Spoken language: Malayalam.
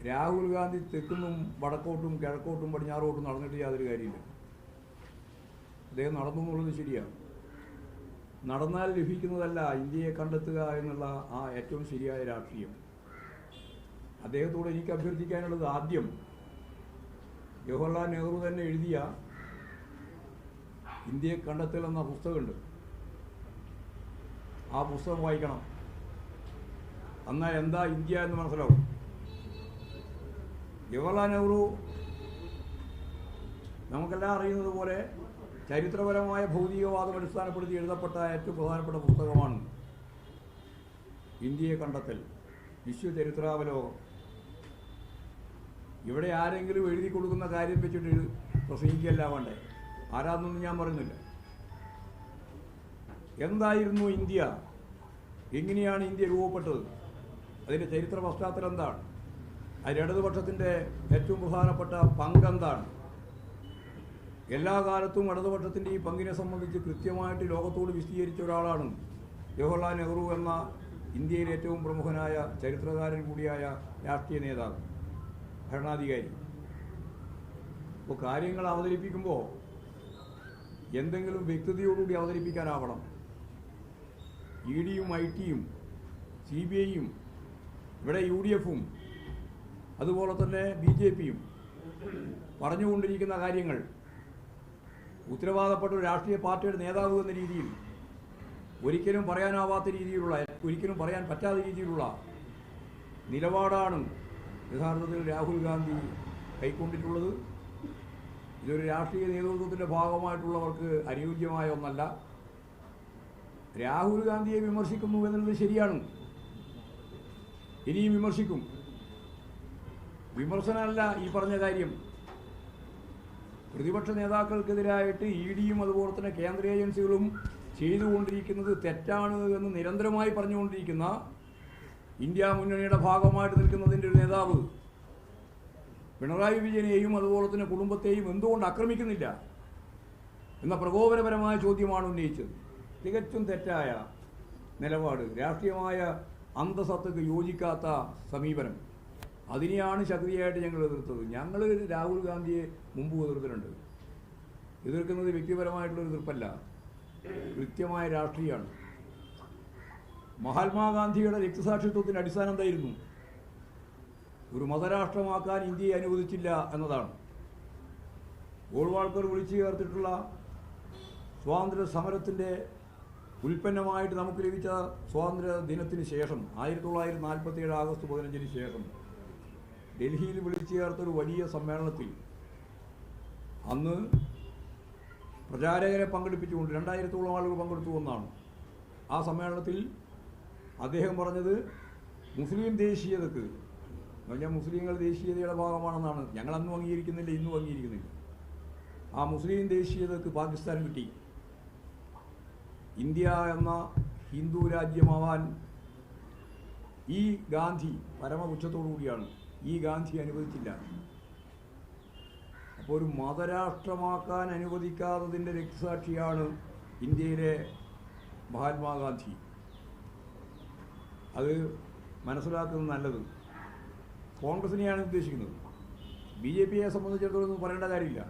രാഹുൽ ഗാന്ധി തെക്കുന്നും വടക്കോട്ടും കിഴക്കോട്ടും പടിഞ്ഞാറോട്ടും നടന്നിട്ട് യാതൊരു കാര്യമില്ല. അദ്ദേഹം നടന്നു എന്നുള്ളത് ശരിയാണ്. നടന്നാൽ ലഭിക്കുന്നതല്ല ഇന്ത്യയെ കണ്ടെത്തുക എന്നുള്ള ആ ഏറ്റവും ശരിയായ രാഷ്ട്രീയം. അദ്ദേഹത്തോട് എനിക്ക് അഭ്യർത്ഥിക്കാനുള്ളത്, ആദ്യം ജവഹർലാൽ നെഹ്റു തന്നെ എഴുതിയ ഇന്ത്യയെ കണ്ടെത്തൽ എന്ന പുസ്തകമുണ്ട്. ആ പുസ്തകം വായിക്കണം. എന്നാൽ എന്താ ഇന്ത്യ എന്ന് മനസ്സിലാവും. ജവഹർലാൽ നെഹ്റു നമുക്കെല്ലാം അറിയുന്നത് പോലെ ചരിത്രപരമായ ഭൗതികവാദം അടിസ്ഥാനപ്പെടുത്തി എഴുതപ്പെട്ട ഏറ്റവും പ്രധാനപ്പെട്ട പുസ്തകമാണ് ഇന്ത്യയെ കണ്ടെത്തൽ, വിശ്വചരിത്രാവലോകം. ഇവിടെ ആരെങ്കിലും എഴുതി കൊടുക്കുന്ന കാര്യം വെച്ചിട്ട് പ്രസംഗിക്കല്ല വേണ്ടേ. ആരാന്നൊന്നും ഞാൻ പറയുന്നില്ല. എന്തായിരുന്നു ഇന്ത്യ, എങ്ങനെയാണ് ഇന്ത്യ രൂപപ്പെട്ടത്, അതിൻ്റെ ചരിത്ര പശ്ചാത്തലം എന്താണ്, അതിൽ ഇടതുപക്ഷത്തിൻ്റെ ഏറ്റവും പ്രധാനപ്പെട്ട പങ്കെന്താണ്. എല്ലാ കാലത്തും ഇടതുപക്ഷത്തിൻ്റെ ഈ പങ്കിനെ സംബന്ധിച്ച് കൃത്യമായിട്ട് ലോകത്തോട് വിശദീകരിച്ച ഒരാളാണ് ജവഹർലാൽ നെഹ്റു എന്ന ഇന്ത്യയിലെ ഏറ്റവും പ്രമുഖനായ ചരിത്രകാരൻ കൂടിയായ രാഷ്ട്രീയ നേതാവ്, ഭരണാധികാരി. അപ്പോൾ കാര്യങ്ങൾ അവതരിപ്പിക്കുമ്പോൾ എന്തെങ്കിലും വ്യക്തതയോടുകൂടി അവതരിപ്പിക്കാനാവണം. ഇ ഡിയും ഐ ടിയും CBIയും ഇവിടെ UDFും അതുപോലെ തന്നെ BJPയും പറഞ്ഞുകൊണ്ടിരിക്കുന്ന കാര്യങ്ങൾ ഉത്തരവാദപ്പെട്ട ഒരു രാഷ്ട്രീയ പാർട്ടിയുടെ നേതാവ് എന്ന രീതിയിൽ ഒരിക്കലും പറയാനാവാത്ത രീതിയിലുള്ള, ഒരിക്കലും പറയാൻ പറ്റാത്ത രീതിയിലുള്ള നിലപാടാണ് യഥാർത്ഥത്തിൽ രാഹുൽ ഗാന്ധി കൈക്കൊണ്ടിട്ടുള്ളത്. ഇതൊരു രാഷ്ട്രീയ നേതൃത്വത്തിൻ്റെ ഭാഗമായിട്ടുള്ളവർക്ക് അനുയോജ്യമായ ഒന്നല്ല. രാഹുൽ ഗാന്ധിയെ വിമർശിക്കുന്നു എന്നുള്ളത് ശരിയാണ്, ഇനിയും വിമർശിക്കും. വിമർശനമല്ല ഈ പറഞ്ഞ കാര്യം. പ്രതിപക്ഷ നേതാക്കൾക്കെതിരായിട്ട് ED യും അതുപോലെ തന്നെ കേന്ദ്ര ഏജൻസികളും ചെയ്തുകൊണ്ടിരിക്കുന്നത് തെറ്റാണ് എന്ന് നിരന്തരമായി പറഞ്ഞുകൊണ്ടിരിക്കുന്ന ഇന്ത്യ മുന്നണിയുടെ ഭാഗമായിട്ട് നിൽക്കുന്നതിൻ്റെ ഒരു നേതാവ് പിണറായി വിജയനെയും അതുപോലെ തന്നെ കുടുംബത്തെയും എന്തുകൊണ്ട് ആക്രമിക്കുന്നില്ല എന്ന പ്രകോപനപരമായ ചോദ്യമാണ് ഉന്നയിച്ചത്. തികച്ചും തെറ്റായ നിലപാട്, രാഷ്ട്രീയമായ അന്തസത്തക്ക് യോജിക്കാത്ത സമീപനം. അതിനെയാണ് ശക്തിയായിട്ട് ഞങ്ങൾ എതിർത്തത്. ഞങ്ങൾ രാഹുൽ ഗാന്ധിയെ മുമ്പ് എതിർത്തിട്ടുണ്ട്. എതിർക്കുന്നത് വ്യക്തിപരമായിട്ടുള്ളൊരു എതിർപ്പല്ല, കൃത്യമായ രാഷ്ട്രീയമാണ്. മഹാത്മാഗാന്ധിയുടെ രക്തസാക്ഷിത്വത്തിൻ്റെ അടിസ്ഥാനം എന്തായിരുന്നു? ഒരു മതരാഷ്ട്രമാക്കാൻ ഇന്ത്യയെ അനുവദിച്ചില്ല എന്നതാണ്. ഗോൾവാൾക്കർ വിളിച്ചു ചേർത്തിട്ടുള്ള സ്വാതന്ത്ര്യ സമരത്തിൻ്റെ ഉൽപ്പന്നമായിട്ട് നമുക്ക് ലഭിച്ച സ്വാതന്ത്ര്യ ദിനത്തിന് ശേഷം 1947 ആഗസ്റ്റ് 15 ശേഷം ഡൽഹിയിൽ വിളിച്ചു ചേർത്തൊരു വലിയ സമ്മേളനത്തിൽ അന്ന് പ്രചാരകരെ പങ്കെടുപ്പിച്ചുകൊണ്ട് 2000-ഓളം ആളുകൾ പങ്കെടുത്തു എന്നാണ്. ആ സമ്മേളനത്തിൽ അദ്ദേഹം പറഞ്ഞത് മുസ്ലിം ദേശീയതക്ക്, പറഞ്ഞാൽ മുസ്ലിങ്ങൾ ദേശീയതയുടെ ഭാഗമാണെന്നാണ്. ഞങ്ങൾ അന്നും അംഗീകരിക്കുന്നില്ല, ഇന്നും അംഗീകരിക്കുന്നില്ല. ആ മുസ്ലിം ദേശീയതക്ക് പാകിസ്ഥാൻ കിട്ടി. ഇന്ത്യ എന്ന ഹിന്ദു രാജ്യമാവാൻ ഈ ഗാന്ധി പരമപുച്ഛത്തോടു കൂടിയാണ്, ഈ ഗാന്ധി അനുവദിച്ചില്ല. അപ്പോൾ ഒരു മതരാഷ്ട്രമാക്കാൻ അനുവദിക്കാത്തതിൻ്റെ രക്തസാക്ഷിയാണ് ഇന്ത്യയിലെ മഹാത്മാഗാന്ധി. അത് മനസ്സിലാക്കുന്നത് നല്ലത്. കോൺഗ്രസിനെയാണ് ഉദ്ദേശിക്കുന്നത്. BJPയെ സംബന്ധിച്ചിടത്തോളം പറയേണ്ട കാര്യമില്ല.